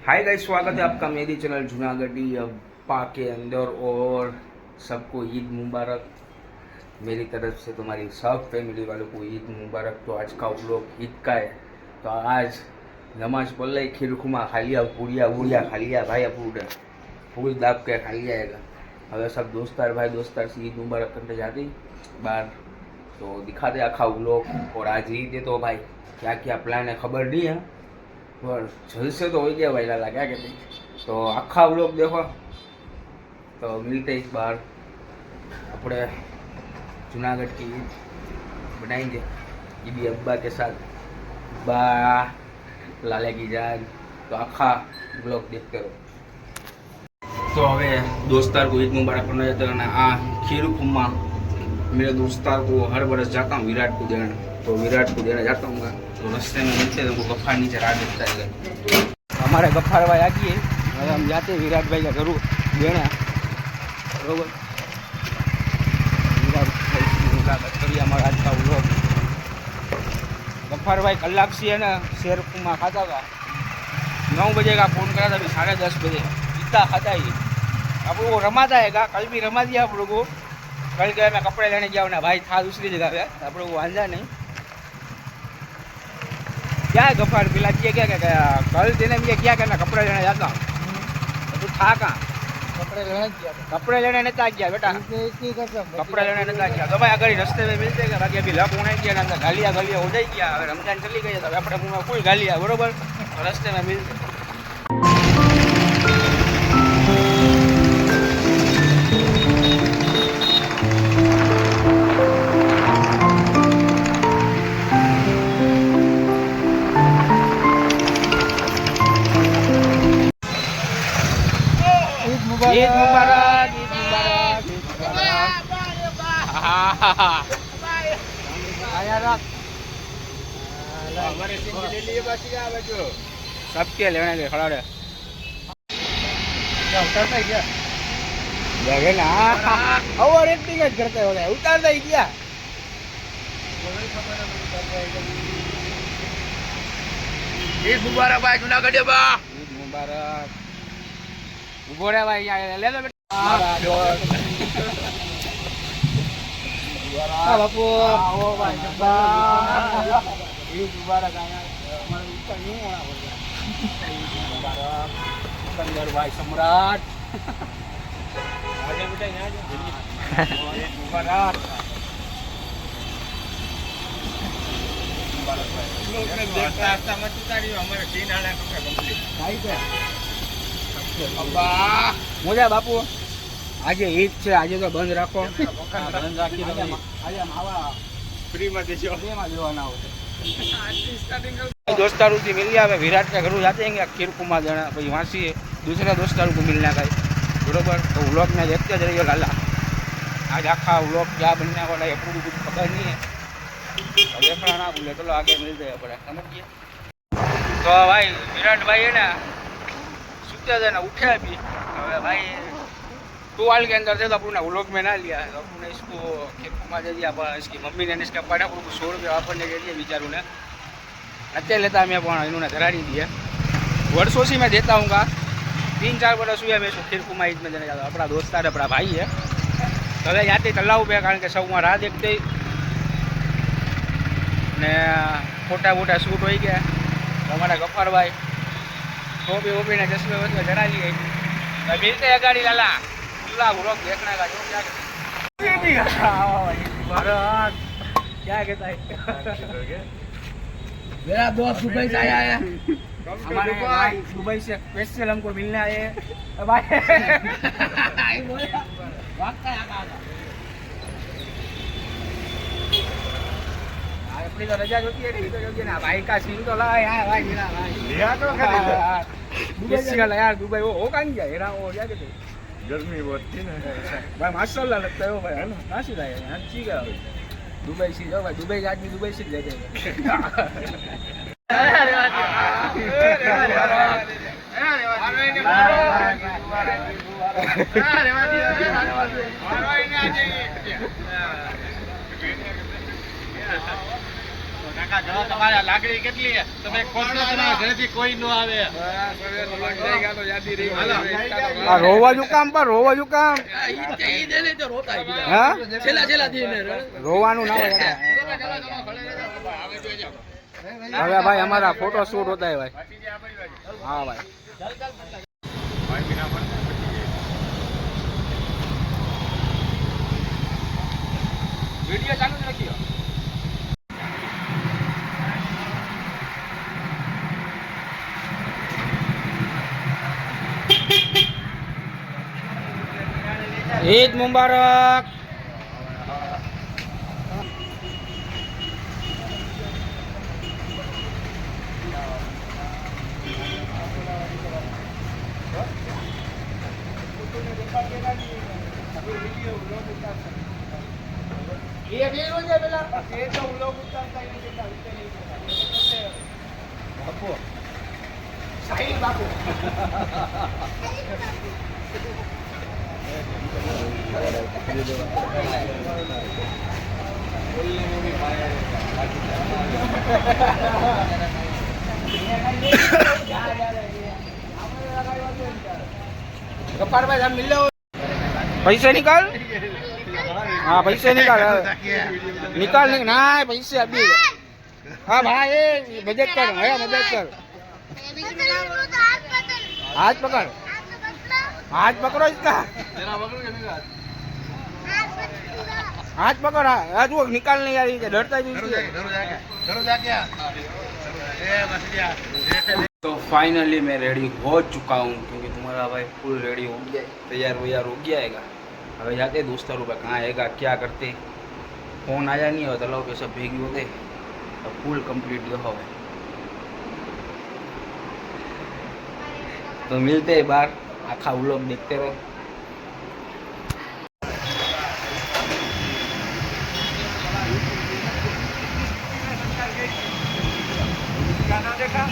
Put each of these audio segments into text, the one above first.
Hi guys, स्वागत है आपका मेरी चैनल जूनागढ़ी अब्बा के अंदर। और सबको ईद मुबारक मेरी तरफ से। तुम्हारी सब फैमिली वालों को ईद मुबारक। तो आज का व्लॉग ईद का है। तो आज नमाज पढ़ ली, खीर खुमा खा लिया, पूड़िया वूड़िया खा लिया भाई, पूरा फूल दाब के खा लिया है। હવે सब दोस्तार भाई दोस्तार से ईद मुबारक करने जाती बाहर। तो दिखाते आखा व्लॉग। और आज ईद है तो भाई क्या क्या प्लान है खबर नहीं है, पर जलसे तो हो गया भाई लाला, क्या कहते हैं। तो आखा व्लॉग देखो। तो मिलते इस बार अपने जूनागढ़ की ईद बनाएंगे ईदी अब्बा के साथ, बा लाले की जान। तो आखा व्लॉग देखते रहो। तो हवे दोस्तार को ईद मुबारक करना जाता है। आ खीर खुमा मेरे दोस्तार को हर बरस जाता हूँ विराट को देने। तो विराट को देने जाता हूँ। तो रास्ते में मिलते हैं, तो गफ्फार नीचे राह देखता है। हमारे गफ्फार भाई आगे है, हम जाते हैं विराट भाई का घरू देने। बरोबर, विराट भाई की मुलाकात करिए हमारा आज का व्लॉग। गफ्फार भाई कलाक से है ना शेर खुमा खाता था। 9 बजे का फ़ोन करा था, अभी 10:30 बजे इतना खाता ही। अब वो रमाता है का, कल भी रमा दिया आप लोगों को। कल गए मैं कपड़े लेने गया ना भाई, था दूसरी जगह पे, आप लोगों को वांधा नहीं। क्या है गफ्फार पिला किया क्या क्या क्या कल देने में क्या करना, कपड़े लेने जाता हूँ। तो तू था कहाँ? कपड़े लेने नहीं गया बेटा, कपड़े लेने नहीं गया। तो भाई अगर रास्ते में मिलते हैं, बाकी अभी लप होने गया ना, गालियाँ गालियाँ हो जाए गया। अगर रमजान चली गई तो अपने मुँह में फूल गालियाँ, बरोबर। तो रास्ते में मिलते। ईद मुबारक, ईद मुबारक, ईद मुबारक। सबके लेने के खड़ा रहे उतरता ही क्या देखे ना। और एक्टिंग करते हो गए, उतारता ही क्या। ईद मुबारक भाई जूनागढ़ बा, ईद मुबारक। उभो रे भाई, ले लो बेटा। बापू ओ भाई ईद मुबारक। हमारे ऊपर नहीं होना बोल, ईद मुबारक। सिकंदर भाई सम्राट आजा बेटा, यहाँ आजा। ईद मुबारक, मुबारक भाई। लोग ने देखा रास्ता मत उतारियो, हमारे 3 आना कपड़ा कंप्लीट भाई पे। अब्बा मोजा बापू આજે ઈદ છે, આજે તો બંધ રાખો, બંધ રાખી દો આજે માવા ફ્રીમાં દેજો, ફ્રીમાં દેવાના हो। दोस्तारों से मिल गया, विराट के घर जाते हैं खीर कुमा देना, भाई वहाँ से दूसरे दोस्तारों को मिलना का, बरोबर। तो व्लॉग में देखते रहिए लाला। आज आखा व्लॉग क्या बनने वाला है पूरी कुछ खबर नहीं है। देखना ना भूले, चलो आगे मिलते हैं अपने, समझिए। तो भाई विराट भाई है ना सुते थे ना, उठे अभी। भाई टुवाल के अंदर थे तो अपने व्लॉग में ना लिया, तो अपने इसको खीर कुमा दे दिया। इसकी मम्मी ने इसके पाड़ा को 100 रुपया अपने दे दिए बेचारों ने। अच्छे लेता मैं इन्होंने धरा नहीं दिया। वर्षों से मैं देता हूँ, 3-4 वर्ष हुए मैं इसको खीर कुमा ईद में देने जाता हूँ। अपना दोस्तार अपना भाई है। तो હવે જાતે તલાવ पे, कारण के સૌમાં રાહ देखते ने फोटा वोटा शूट हो गया। तो हमारा गफ्फार भाई टोपी वोपी ने चश्मे वश्मे चढ़ा लिए। तो मिलते हैं गाड़ी लाला, पूरा व्लॉग देखने का। जो क्या कहता है मेरा दोस्त दुबई से आया है, हमारे भाई दुबई से स्पेशल हमको मिलने आए हैं भाई। अपनी तो रजा होती है ना भाई का सीन तो लगा यार भाई, मिला भाई लिया तो दुबई का यार। दुबई वो होगा नहीं क्या, हेरा हो गया कि गर्मी बहुत थी ना भाई, माशाल्लाह लगता है वो भाई, है ना। कहाँ से लाए हैं, ठीक है दुबई से जाओ भाई, दुबई आदमी दुबई से ले તમારા લાગણી કેટલી તમે તમારા ઘરેથી કોઈ ન આવે આ રોવા જો કામ પર રોવા જો કામ હા રોવાનું ના હોય હવે ભાઈ हमारा फोटो शूट होता है भाई हाँ भाई वीडियो चालू रखियो ईद मुबारक ये भी हो जाए बेला ये तो लोग उतारता ही नहीं बापू साहिल बापू कपार भाई हम मिल लो पैसे निकाल हाँ पैसे निकाल निकाल ना पैसे अभी हाँ भाई मदद कर भैया मदद कर हाथ पकड़ हाथ पकड़ो इसका हाथ पकड़ आज वो निकाल नहीं आ रही है डरता ही तो फाइनली मैं रेडी हो चुका हूँ क्योंकि तुम्हारा भाई फुल रेडी हो गया तैयार वैयार हो गया है अभी जाते दोस्तों रुपये कहाँ आएगा क्या करते फोन आया नहीं हो तलाव पे सब भेगी होते अब फुल कंप्लीट जो हो तो मिलते हैं बाहर आखा व्लॉग देखते रहो देखा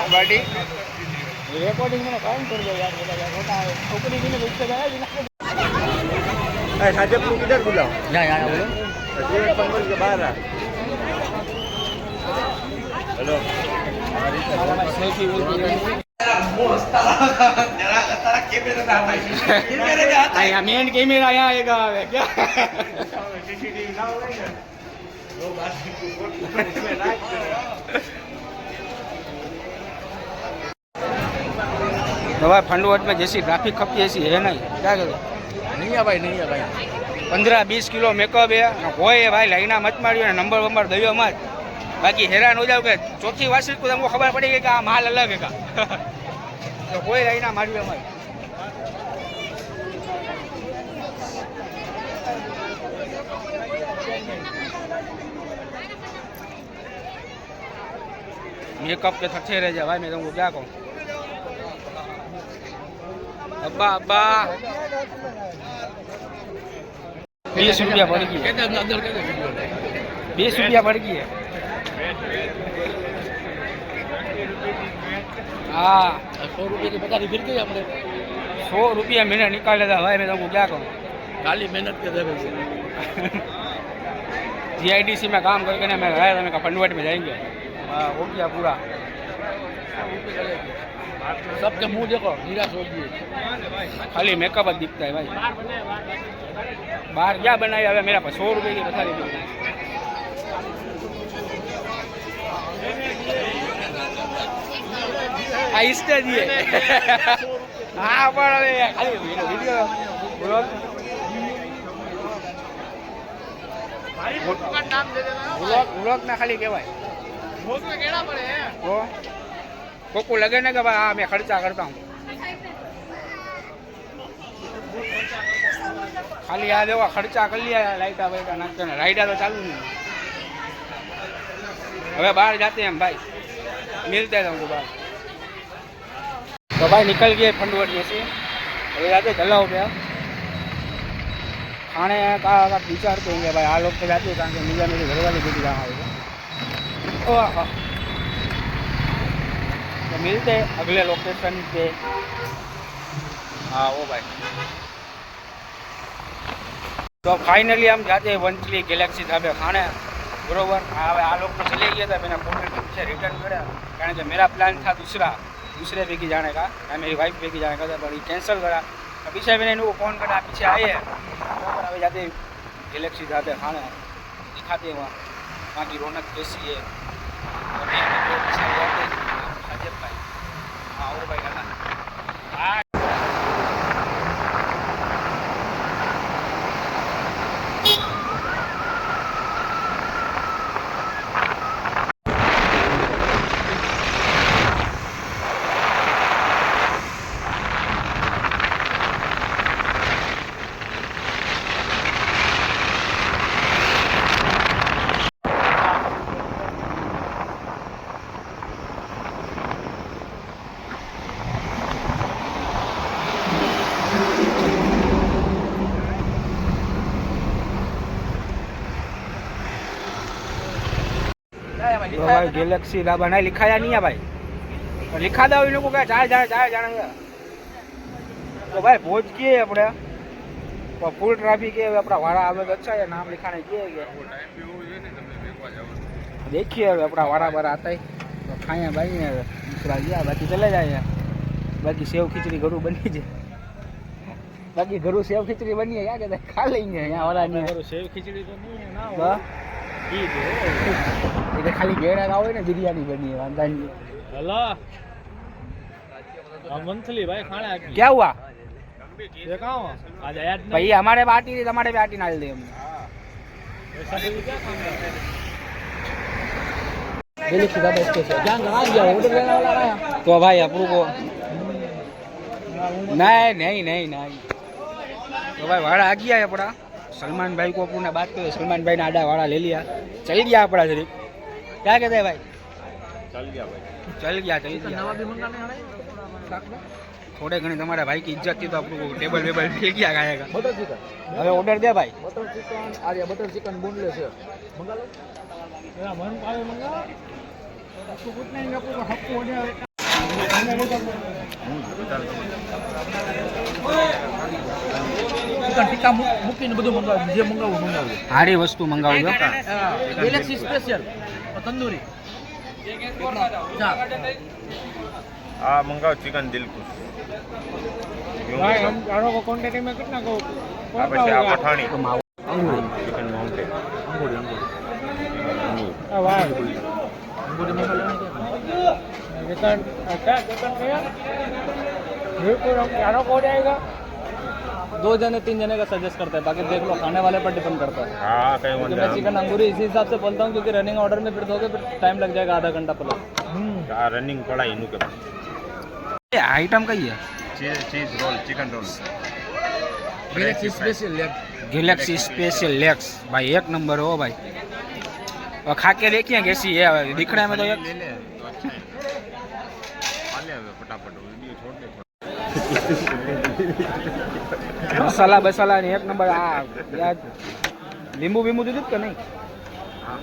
गाड़ी रिकॉर्डिंग में काम कर दो यार बोला यार होता है छोकरी भी ने पूछ के जाया बिना ए साजब को किधर बुलाओ ना यार बोलो ये पंगल के बाहर आ हेलो हमारी सेल्फी बोल रही है मस्त जरा तारा कैमरा ना भाई कैमरा में आता है मेन कैमरा यहां आएगा क्या सीसीटीवी ना होगा वो बात को फोटो में लाइक तो भाई फंडवट में जैसी ट्रैफिक खपती ऐसी है नहीं क्या करें नहीं है भाई 15-20 किलो मेकअप है कोई है भाई लाइना मत मारियो नंबर वंबर दो मत बाकी हैरान हो जाओ कि चौथी वार्षिक को तुमको खबर पड़ेगी कि माल अलग है का तो कोई लाइना मारियो मत मेकअप के थके रह जाए भाई मैं तुमको क्या कहूँ अब्बा अब्बा 20 रुपया बढ़ गई 20 रुपया बढ़ गई है हाँ 100 रुपये की पता नहीं फिर गई हमने 100 रुपया मैंने निकाले था भाई मैं तुमको क्या कहूँ खाली मेहनत के दे GIDC में काम करके ना मैं गया था मैं फंडवट में जाएंगे हाँ हो गया पूरा सबके मुंह देखो निराश हो गई खाली मेकअप दिखता है भाई बाहर क्या बनाया है मेरा 100 रुपये की बता रही आहिस्ते दिए हाँ पर खाली वीडियो ब्लॉग ना खाली कहवाय को लगे ना कि भाई हाँ मैं खर्चा करता हूँ खाली याद होगा खर्चा कर लिया लाइटा वाइटा नाचते ना राइडा तो चालू नहीं હવે बाहर जाते हैं हम भाई मिलते हैं हमको बाहर तो भाई निकल गए फंडवट में से હવે जाते चलाओ पे खाने का विचारते होंगे भाई आ लोग तो जाते हैं कारण कि मीजा मेरी घरवाली बेटी कहाँ आएगा तो मिलते हैं अगले लोकेशन पे हाँ वो भाई तो फाइनली हम जाते हैं वंचली गैलेक्सी ढाबे खाने बरोबर હવે આ લોકો चले गया था मैंने फोन करके पीछे रिटर्न करा कारण कि मेरा प्लान था दूसरे वेगी जाने का मैं मेरी वाइफ वेगी जाने का था पर कैंसिल करा पीछे मैंने इनको फ़ोन करा पीछे आए हैं बराबर अभी जाते गैलेक्सी ढाबे खाने दिखाते हैं वहाँ की रौनक कैसी है भाई हाँ और भाई करना तो भाई गैलेक्सी ढाबा नहीं लिखाया नहीं है भाई तो लिखा दो इन लोगों का जाने तो भाई पहुंच गए अपने तो फुल ट्रैफिक है अपना वाड़ा आवे तो अच्छा है नाम लिखाने किए गए देखिए अपना वाड़ा बारा आता है तो खाए भाई दूसरा गया बाकी चले जाए बाकी सेव खिचड़ी घरू बनी जाए बाकी घरू सेव खिचड़ी बनी है क्या कहते हैं खा लेंगे यहाँ वाला नहीं सेव खिचड़ी तो नहीं है ना એટલે ખાલી ઘેર આવે ને બિરયાની બની है वांदा नहीं हेलो मंथली भाई खाना क्या हुआ ये कहाँ हो आज याद नहीं भाई हमारे पार्टी तुम्हारे पार्टी डाल दे हम ऐसा भी क्या काम करते हैं गैलेक्सी ढाबा स्पेशल क्या आ गया ऑर्डर लेने वाला आया तो भाई अपनों को नहीं तो भाई वाड़ा आ गया है अपना सलमान भाई को अपने बात करें सलमान भाई ने आधा वाड़ा ले लिया चल गया अपना शरीफ क्या कहते हैं भाई चल गया थोड़े घनी तुम्हारे भाई की इज्जत थी तो अपने को टेबल वेबल ले गया खाएगा बटर चिकन હવે ઓર્ડર દે ભાઈ बटर चिकन आज बटर चिकन बोनलेस है मंगा लो मेरा मन पावे मंगा आपको कुछ नहीं आपको हक हो जाए चिकन टिक्का મૂકીને બધું મંગાવ્યું જે મંગાવું મંગાવ્યું સારી વસ્તુ મંગાવજો ગેલેક્સી સ્પેશિયલ તંદૂરી हाँ मंगाओ चिकन दिल खुश भाई हम चारों को क्वांटिटी में कितना को आप ऐसे आप पठानी અંગુર चिकन माउंटेन અંગૂરી भाई અંગૂરી મંગા લેવાની चिकन अच्छा चिकन क्या बिल्कुल हम चारों को हो जाएगा 2 जने 3 जने का सजेस्ट करता है बाकी देख लो खाने वाले पर डिपेंड करता है हाँ कहीं क्योंकि मैं चिकन अंगूरी इसी हिसाब से बोलता हूँ क्योंकि रनिंग ऑर्डर में फिर दोगे फिर टाइम लग जाएगा आधा घंटा प्लस रनिंग पड़ा इनू के આઈટમ કઈ છે चीज roll chicken roll Galaxy special leg Galaxy special legs भाई एक नंबर हो भाई और खा के देखिए कैसी है दिखने में तो एक ले ले तो अच्छा है खा ले फटाफट वीडियो छोड़ दे मसाला बसाला ने एक नंबर आ यार लींबू बींबू दीदू कि नहीं हाँ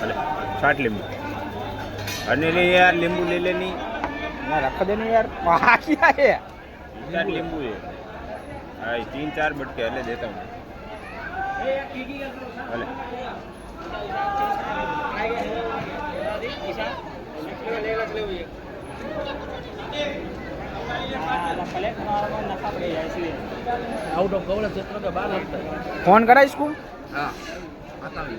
अरे छाट लींबू अरे ले यार लींबू ले लेनी यार रख देने यार वहाँ क्या है 4 लींबू है हाँ 3-4 बटके हले देता हूँ हले आउट ऑफ कवर क्षेत्र के बाहर लगता है फोन करा इसको हाँ आता नहीं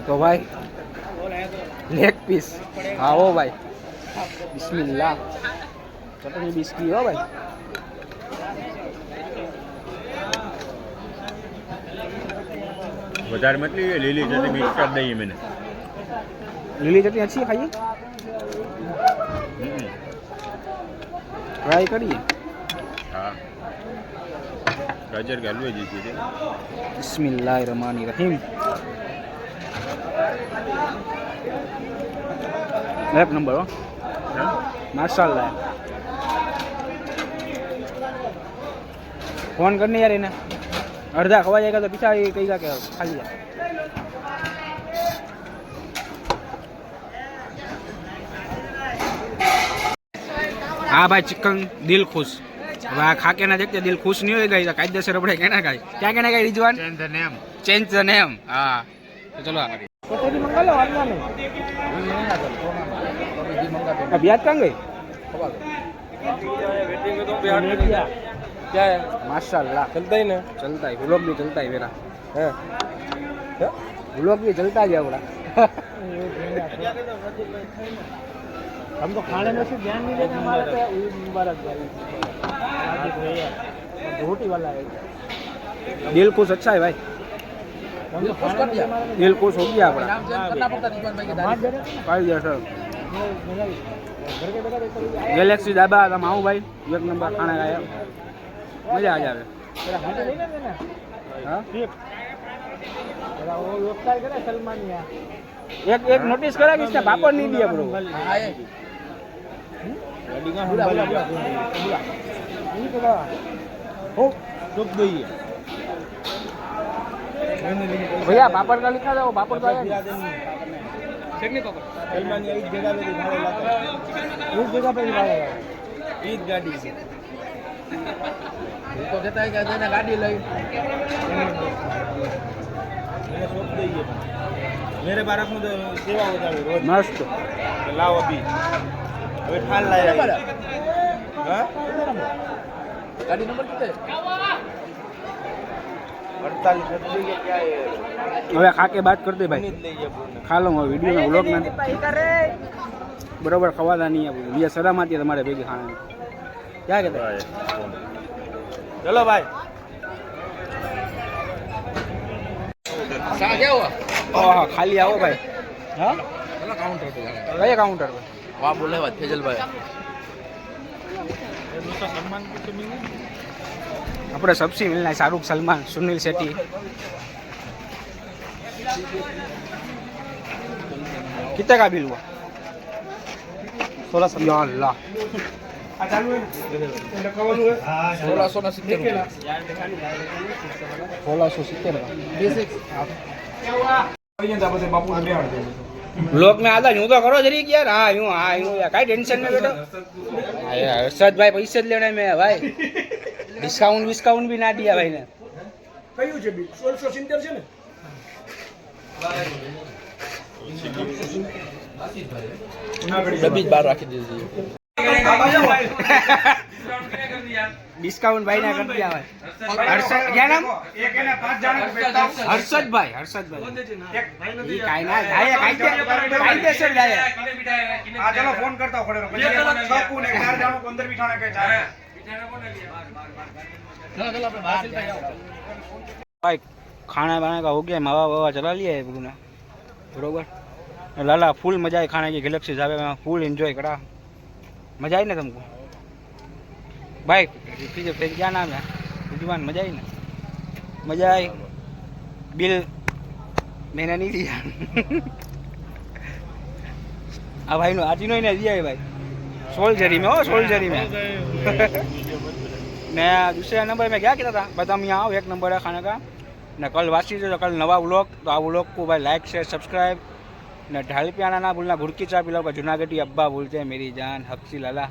तो भाई लेग पीस हाँ वो भाई बिस्मिल्लाह चटनी बिस्की हो भाई बाजार में लिए ले ली चटनी मिक्स कर दी मैंने લીલી ચટણી अच्छी है खाइए ट्राई करिए हाँ गाजर के हलवे जीती थे बिस्मिल्लाहिर्रहमानिर्रहीम एक नंबर हो माशाल्लाह फोन करने यार इन्हें अर्धा खवा जाएगा तो पीछा कहेगा क्या खा लिया हाँ भाई चिकन दिल खुश। अब आ खा के ना देखते दिल खुश नहीं होएगा, तो कायदेसर अपने कहना खाई क्या कहना खाई रिजवान? Change the name. हाँ तो चलो कचौरी मंगा लो वाला नहीं। अब याद कहाँ गई? क्या है? माशाल्लाह चलता ही ना। चलता है, व्लॉग भी चलता है मेरा। व्लॉग भी चलता है बड़ा। हम तो खाने में से ध्यान नहीं देते, हमारा तो ईद मुबारक रोटी वाला है। दिल खुश अच्छा है भाई, हम तो खाने में हमारा दिल खुश हो गया अपना। भाई जैसा घर के बेटा देखो गैलेक्सी ढाबा तुम आओ भाई, एक नंबर खाना खाया, मजा आ जाए। तेरा हाथ नहीं ना देना। हाँ ठीक तेरा वो व्यवसाय करे सलमान यहाँ एक एक नोटिस करा कि इसने पापड़ नहीं दिया ब्रो। भैया पापड़ का लिखा था, वो पापड़ का आया सलमान इस जगह पे दिखाने लगा, इस जगह पे दिखाएगा ईद गाड़ी से तो कहता है कहते हैं गाड़ी लगी मैंने सोच दी है मेरे बारक में तो सेवा होता है रोज मस्त। लाओ अभी अभी ठाल लाया हाँ गाड़ी नंबर कितने 48 सब्जी के क्या है હવે ખા કે બાત કરते भाई, खा लो वीडियो में व्लॉग में बराबर खवाता नहीं है, ये शर्म आती है तुम्हारे भेगी खाने में। क्या कहते हैं? चलो भाई क्या हुआ? ओह खाली आओ भाई। हाँ काउंटर पे कया काउंटर पे? वहाँ बोले बात फैजल भाई अपने सबसे मिलना है शाहरुख सलमान सुनील शेट्टी। कितने का बिल हुआ? 1600। या अल्लाह 1670 ब्लॉग में आता यूं तो करो जरी यार। हाँ यूं यार काई टेंशन में बैठो। हाँ यार हर्षद भाई पैसे लेने में है भाई, डिस्काउंट भी ना दिया भाई ने। કયું છે બિલ 1670 છે ને डब्बी बाहर रख दीजिए डिस्काउंट भाई ने कर दिया भाई। हर्षद क्या नाम? એક એને 5 જણા બેઠા हर्षद भाई ये काई ना जाए कायदेसर जाए। આ ચલો ફોન કરતા પડે પછી છાપુ ને 4 જણા અંદર બિઠાણે કે જાય भाई खाना वाना का हो गया, मावा वावा चला लिया है पूरा बरोबर। लाला फुल मजा आई खाने की, गैलेक्सी ढाबे में फुल एंजॉय करा, मजा आई ना तुमको भाई? फिर क्या नाम है रिजवान? मजा आई ना? मजा आई। बिल मैंने नहीं दिया अब भाई आज ही नहीं दिया है भाई, सोलजरी में हो सोलजरी में ने दूसरे नंबर में क्या कहता था बता, हम यहाँ आओ, एक नंबर है खाने का न। कल वासी तो कल नवा व्लॉग, तो आ व्लॉग को भाई लाइक शेयर सब्सक्राइब न ढाल पे आना ना भूलना, घुड़की चा पिलाओ का जूनागढ़ी अब्बा बोलते हैं मेरी जान हफ्सी लाला।